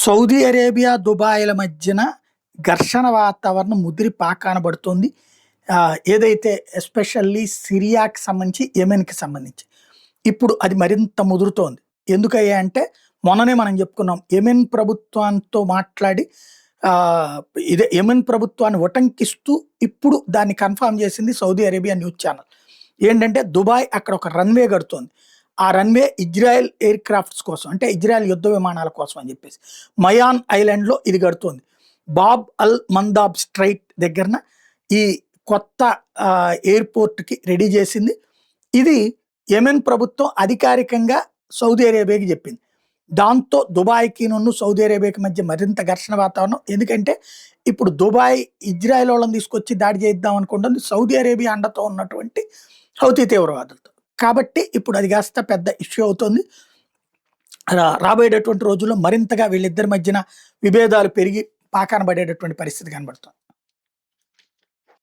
Saudi Arabia, దుబాయ్‌ల మధ్యన ఘర్షణ వాతావరణం ముదిరి పాకానబడుతోంది. ఏదైతే ఎస్పెషల్లీ సిరియాకి సంబంధించి, యెమెన్‌కి సంబంధించి. ఇప్పుడు అది మరింత ముదురుతోంది. ఎందుకయ్యా అంటే, మొన్ననే మనం చెప్పుకున్నాం. యెమెన్ ప్రభుత్వంతో మాట్లాడి ఆహ్, యెమెన్ ప్రభుత్వాన్ని ఉటంకిస్తూ ఇప్పుడు దాన్ని కన్ఫర్మ్ చేసింది సౌదీ అరేబియా న్యూస్ ఛానెల్. ఏంటంటే, దుబాయ్ అక్కడ ఒక రన్‌వే కడుతోంది. ఆ రన్‌వే ఇజ్రాయెల్ ఎయిర్ క్రాఫ్ట్స్ కోసం, అంటే ఇజ్రాయెల్ యుద్ధ విమానాల కోసం అని చెప్పేసి. మయాన్ ఐలాండ్‌లో ఇది కడుతోంది. బాబ్ అల్ మందాబ్ స్ట్రైట్ దగ్గరన ఈ కొత్త ఎయిర్‌పోర్ట్‌కి రెడీ చేసింది. ఇది యెమెన్ ప్రభుత్వం అధికారికంగా సౌదీ అరేబియాకి చెప్పింది. దాంతో దుబాయ్‌కిను, సౌదీ అరేబియాకి మధ్య మరింత ఘర్షణ వాతావరణం. ఎందుకంటే ఇప్పుడు దుబాయ్ ఇజ్రాయెల్ వాళ్ళని తీసుకొచ్చి దాడి చేద్దాం అనుకుంటుంది సౌదీ అరేబియా అండతో ఉన్నటువంటి హౌతీ తీవ్రవాదులతో. కాబట్టి ఇప్పుడు అది కాస్త పెద్ద ఇష్యూ అవుతుంది. రాబోయేటటువంటి రోజుల్లో మరింతగా వీళ్ళిద్దరి మధ్యన విభేదాలు పెరిగి పాకాన పడేటటువంటి పరిస్థితి కనబడుతుంది.